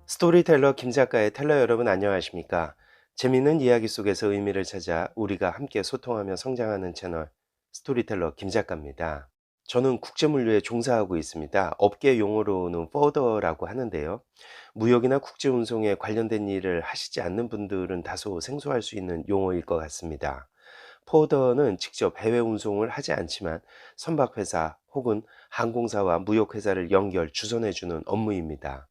스토리텔러 김 작가의 텔러 여러분 안녕하십니까? 재미있는 이야기 속에서 의미를 찾아 우리가 함께 소통하며 성장하는 채널 스토리텔러 김 작가입니다. 저는 국제물류에 종사하고 있습니다. 업계 용어로는 포더라고 하는데요. 무역이나 국제운송에 관련된 일을 하시지 않는 분들은 다소 생소할 수 있는 용어일 것 같습니다. 포더는 직접 해외 운송을 하지 않지만 선박회사 혹은 항공사와 무역회사를 연결, 주선해주는 업무입니다.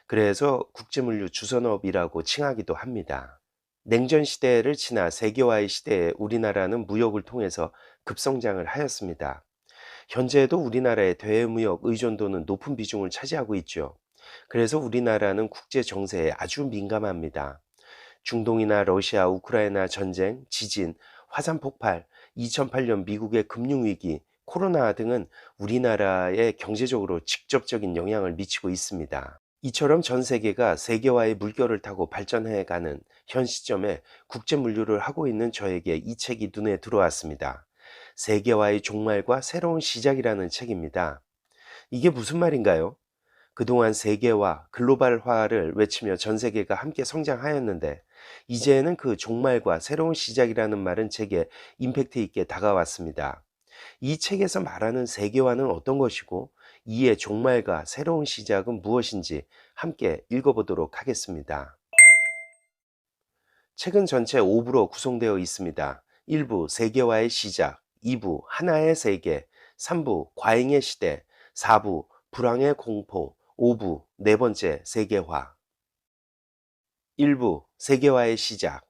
그래서 국제물류 주선업이라고 칭하기도 합니다. 냉전 시대를 지나 세계화의 시대에 우리나라는 무역을 통해서 급성장을 하였습니다. 현재도 우리나라의 대외무역 의존도는 높은 비중을 차지하고 있죠. 그래서 우리나라는 국제 정세에 아주 민감합니다. 중동이나 러시아, 우크라이나 전쟁, 지진, 화산 폭발, 2008년 미국의 금융위기, 코로나 등은 우리나라에 경제적으로 직접적인 영향을 미치고 있습니다. 이처럼 전 세계가 세계화의 물결을 타고 발전해가는 현 시점에 국제물류를 하고 있는 저에게 이 책이 눈에 들어왔습니다. 세계화의 종말과 새로운 시작이라는 책입니다. 이게 무슨 말인가요? 그동안 세계화, 글로벌화를 외치며 전 세계가 함께 성장하였는데 이제는 그 종말과 새로운 시작이라는 말은 제게 임팩트 있게 다가왔습니다. 이 책에서 말하는 세계화는 어떤 것이고 이의 종말과 새로운 시작은 무엇인지 함께 읽어보도록 하겠습니다. 책은 전체 5부로 구성되어 있습니다. 1부 세계화의 시작, 2부 하나의 세계, 3부 과잉의 시대, 4부 불황의 공포, 5부 네 번째 세계화. 1부 세계화의 시작.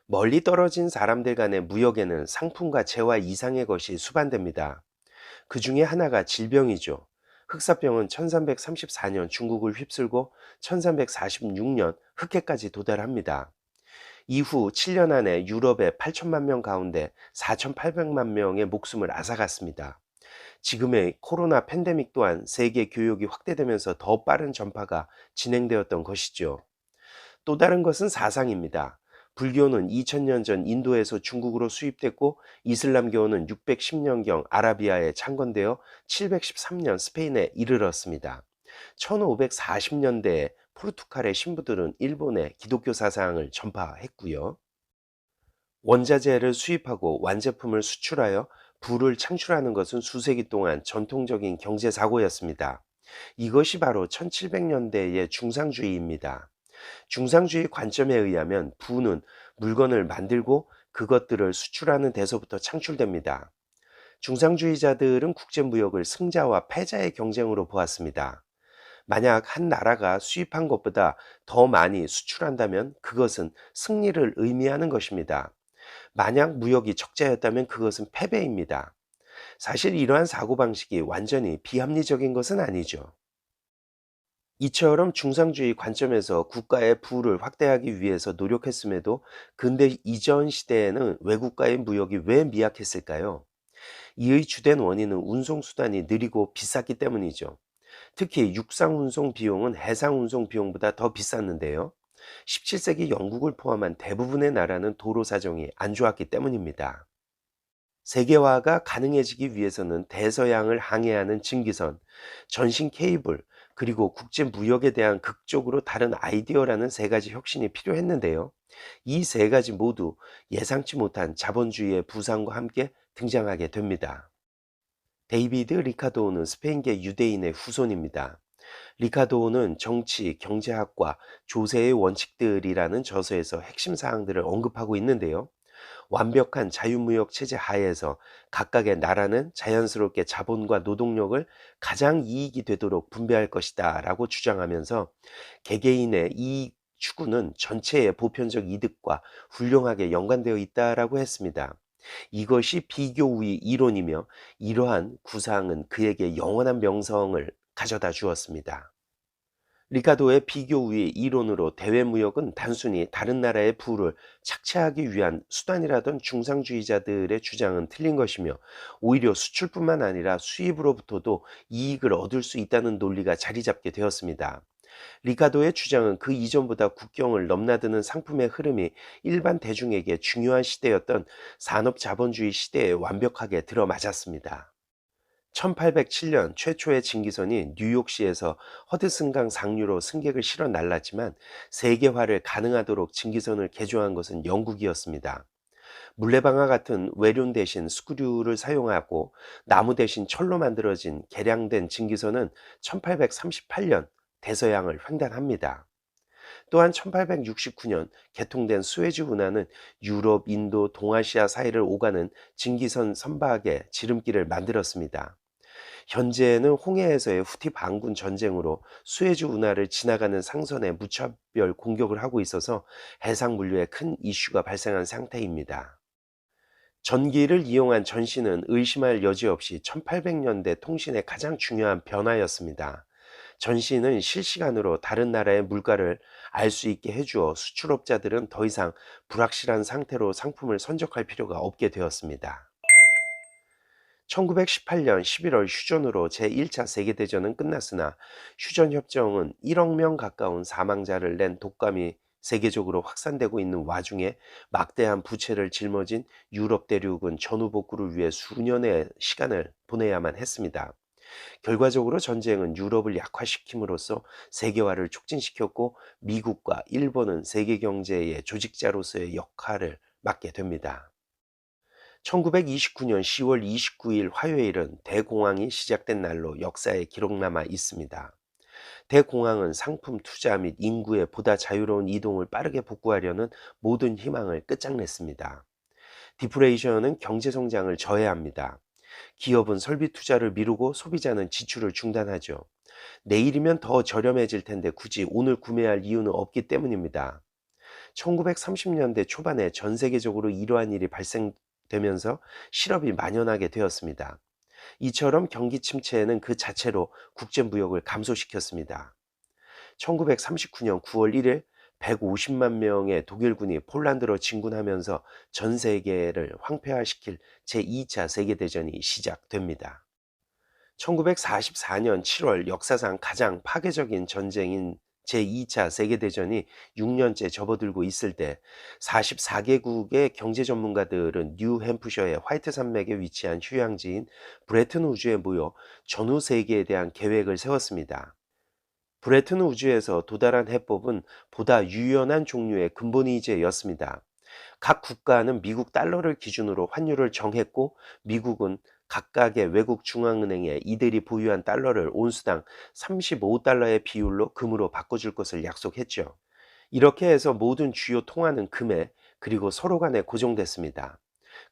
멀리 떨어진 사람들 간의 무역에는 상품과 재화 이상의 것이 수반됩니다. 그 중에 하나가 질병이죠. 흑사병은 1334년 중국을 휩쓸고 1346년 흑해까지 도달합니다. 이후 7년 안에 유럽의 8천만 명 가운데 4,800만 명의 목숨을 앗아갔습니다. 지금의 코로나 팬데믹 또한 세계 교역이 확대되면서 더 빠른 전파가 진행되었던 것이죠. 또 다른 것은 사상입니다. 불교는 2000년 전 인도에서 중국으로 수입됐고 이슬람교는 610년경 아라비아에 창건되어 713년 스페인에 이르렀습니다. 1540년대에 포르투갈의 신부들은 일본에 기독교 사상을 전파했고요. 원자재를 수입하고 완제품을 수출하여 부를 창출하는 것은 수세기 동안 전통적인 경제 사고였습니다. 이것이 바로 1700년대의 중상주의입니다. 중상주의 관점에 의하면 부는 물건을 만들고 그것들을 수출하는 데서부터 창출됩니다. 중상주의자들은 국제무역을 승자와 패자의 경쟁으로 보았습니다. 만약 한 나라가 수입한 것보다 더 많이 수출한다면 그것은 승리를 의미하는 것입니다. 만약 무역이 적자였다면 그것은 패배입니다. 사실 이러한 사고방식이 완전히 비합리적인 것은 아니죠. 이처럼 중상주의 관점에서 국가의 부를 확대하기 위해서 노력했음에도 근대 이전 시대에는 외국과의 무역이 왜 미약했을까요? 이의 주된 원인은 운송수단이 느리고 비쌌기 때문이죠. 특히 육상운송 비용은 해상운송 비용보다 더 비쌌는데요. 17세기 영국을 포함한 대부분의 나라는 도로 사정이 안 좋았기 때문입니다. 세계화가 가능해지기 위해서는 대서양을 항해하는 증기선, 전신 케이블, 그리고 국제 무역에 대한 극적으로 다른 아이디어라는 세 가지 혁신이 필요했는데요. 이 세 가지 모두 예상치 못한 자본주의의 부상과 함께 등장하게 됩니다. 데이비드 리카도우는 스페인계 유대인의 후손입니다. 리카도우는 정치, 경제학과 조세의 원칙들이라는 저서에서 핵심 사항들을 언급하고 있는데요. 완벽한 자유무역 체제 하에서 각각의 나라는 자연스럽게 자본과 노동력을 가장 이익이 되도록 분배할 것이다 라고 주장하면서 개개인의 이익 추구는 전체의 보편적 이득과 훌륭하게 연관되어 있다라고 했습니다. 이것이 비교우위 이론이며 이러한 구상은 그에게 영원한 명성을 가져다 주었습니다. 리카도의 비교 우위 이론으로 대외 무역은 단순히 다른 나라의 부를 착취하기 위한 수단이라던 중상주의자들의 주장은 틀린 것이며, 오히려 수출뿐만 아니라 수입으로부터도 이익을 얻을 수 있다는 논리가 자리 잡게 되었습니다. 리카도의 주장은 그 이전보다 국경을 넘나드는 상품의 흐름이 일반 대중에게 중요한 시대였던 산업자본주의 시대에 완벽하게 들어맞았습니다. 1807년 최초의 증기선이 뉴욕시에서 허드슨강 상류로 승객을 실어 날랐지만, 세계화를 가능하도록 증기선을 개조한 것은 영국이었습니다. 물레방아 같은 외륜 대신 스크류를 사용하고 나무 대신 철로 만들어진 개량된 증기선은 1838년 대서양을 횡단합니다. 또한 1869년 개통된 스웨즈 운하는 유럽, 인도, 동아시아 사이를 오가는 증기선 선박의 지름길을 만들었습니다. 현재는 홍해에서의 후티 반군 전쟁으로 스웨즈 운하를 지나가는 상선에 무차별 공격을 하고 있어서 해상 물류에 큰 이슈가 발생한 상태입니다. 전기를 이용한 전시는 의심할 여지 없이 1800년대 통신의 가장 중요한 변화였습니다. 전시는 실시간으로 다른 나라의 물가를 알 수 있게 해주어 수출업자들은 더 이상 불확실한 상태로 상품을 선적할 필요가 없게 되었습니다. 1918년 11월 휴전으로 제1차 세계대전은 끝났으나, 휴전협정은 1억 명 가까운 사망자를 낸 독감이 세계적으로 확산되고 있는 와중에 막대한 부채를 짊어진 유럽 대륙은 전후복구를 위해 수년의 시간을 보내야만 했습니다. 결과적으로 전쟁은 유럽을 약화시킴으로써 세계화를 촉진시켰고, 미국과 일본은 세계 경제의 조직자로서의 역할을 맡게 됩니다. 1929년 10월 29일 화요일은 대공황이 시작된 날로 역사에 기록남아 있습니다. 대공황은 상품 투자 및 인구의 보다 자유로운 이동을 빠르게 복구하려는 모든 희망을 끝장냈습니다. 디프레이션은 경제 성장을 저해합니다. 기업은 설비 투자를 미루고 소비자는 지출을 중단하죠. 내일이면 더 저렴해질 텐데 굳이 오늘 구매할 이유는 없기 때문입니다. 1930년대 초반에 전 세계적으로 이러한 일이 발생되면서 실업이 만연하게 되었습니다. 이처럼 경기 침체는 그 자체로 국제무역을 감소시켰습니다. 1939년 9월 1일 150만 명의 독일군이 폴란드로 진군하면서 전 세계를 황폐화시킬 제2차 세계대전이 시작됩니다. 1944년 7월 역사상 가장 파괴적인 전쟁인 제2차 세계대전이 6년째 접어들고 있을 때, 44개국의 경제 전문가들은 뉴햄프셔의 화이트 산맥에 위치한 휴양지인 브레튼 우주에 모여 전후 세계에 대한 계획을 세웠습니다. 브레튼 우주에서 도달한 해법은 보다 유연한 종류의 근본이제였습니다. 각 국가는 미국 달러를 기준으로 환율을 정했고, 미국은 각각의 외국 중앙은행에 이들이 보유한 달러를 온수당 35달러의 비율로 금으로 바꿔줄 것을 약속했죠. 이렇게 해서 모든 주요 통화는 금에, 그리고 서로 간에 고정됐습니다.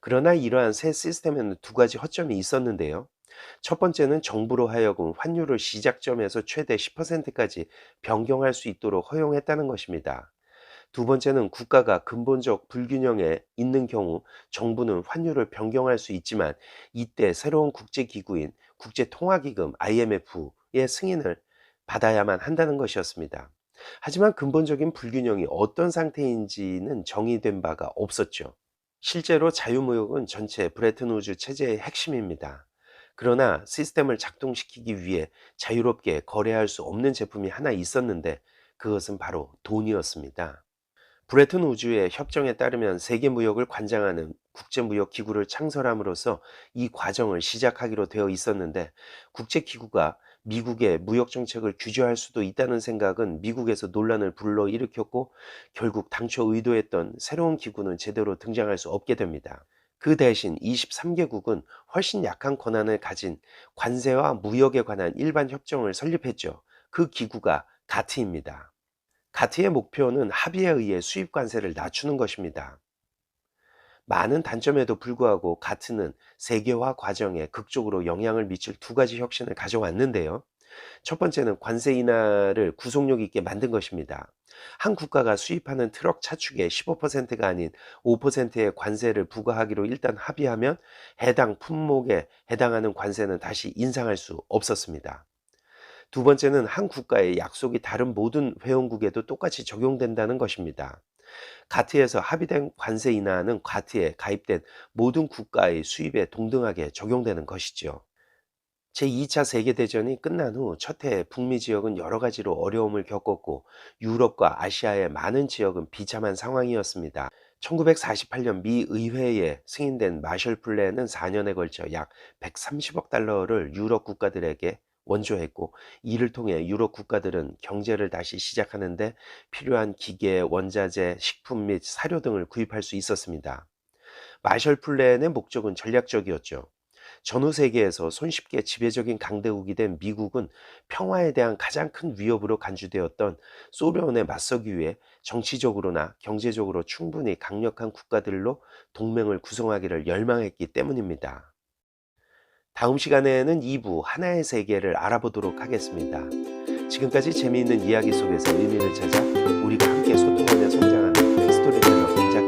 그러나 이러한 새 시스템에는 두 가지 허점이 있었는데요. 첫 번째는 정부로 하여금 환율을 시작점에서 최대 10%까지 변경할 수 있도록 허용했다는 것입니다. 두 번째는 국가가 근본적 불균형에 있는 경우 정부는 환율을 변경할 수 있지만, 이때 새로운 국제기구인 국제통화기금 IMF의 승인을 받아야만 한다는 것이었습니다. 하지만 근본적인 불균형이 어떤 상태인지는 정의된 바가 없었죠. 실제로 자유무역은 전체 브레튼 우즈 체제의 핵심입니다. 그러나 시스템을 작동시키기 위해 자유롭게 거래할 수 없는 제품이 하나 있었는데, 그것은 바로 돈이었습니다. 브레튼 우즈의 협정에 따르면 세계무역을 관장하는 국제무역기구를 창설함으로써 이 과정을 시작하기로 되어 있었는데, 국제기구가 미국의 무역정책을 규제할 수도 있다는 생각은 미국에서 논란을 불러일으켰고, 결국 당초 의도했던 새로운 기구는 제대로 등장할 수 없게 됩니다. 그 대신 23개국은 훨씬 약한 권한을 가진 관세와 무역에 관한 일반 협정을 설립했죠. 그 기구가 가트입니다. 가트의 목표는 합의에 의해 수입 관세를 낮추는 것입니다. 많은 단점에도 불구하고 가트는 세계화 과정에 극적으로 영향을 미칠 두 가지 혁신을 가져왔는데요. 첫 번째는 관세 인하를 구속력 있게 만든 것입니다. 한 국가가 수입하는 트럭 차축의 15%가 아닌 5%의 관세를 부과하기로 일단 합의하면, 해당 품목에 해당하는 관세는 다시 인상할 수 없었습니다. 두 번째는 한 국가의 약속이 다른 모든 회원국에도 똑같이 적용된다는 것입니다. 가트에서 합의된 관세 인하는 가트에 가입된 모든 국가의 수입에 동등하게 적용되는 것이죠. 제2차 세계대전이 끝난 후 첫 해 북미 지역은 여러 가지로 어려움을 겪었고 유럽과 아시아의 많은 지역은 비참한 상황이었습니다. 1948년 미 의회에 승인된 마셜 플랜은 4년에 걸쳐 약 130억 달러를 유럽 국가들에게 원조했고, 이를 통해 유럽 국가들은 경제를 다시 시작하는데 필요한 기계, 원자재, 식품 및 사료 등을 구입할 수 있었습니다. 마셜 플랜의 목적은 전략적이었죠. 전후 세계에서 손쉽게 지배적인 강대국이 된 미국은 평화에 대한 가장 큰 위협으로 간주되었던 소련에 맞서기 위해 정치적으로나 경제적으로 충분히 강력한 국가들로 동맹을 구성하기를 열망했기 때문입니다. 다음 시간에는 2부 하나의 세계를 알아보도록 하겠습니다. 지금까지 재미있는 이야기 속에서 의미를 찾아 우리가 함께 소통하며 성장하는 스토리텔러 김작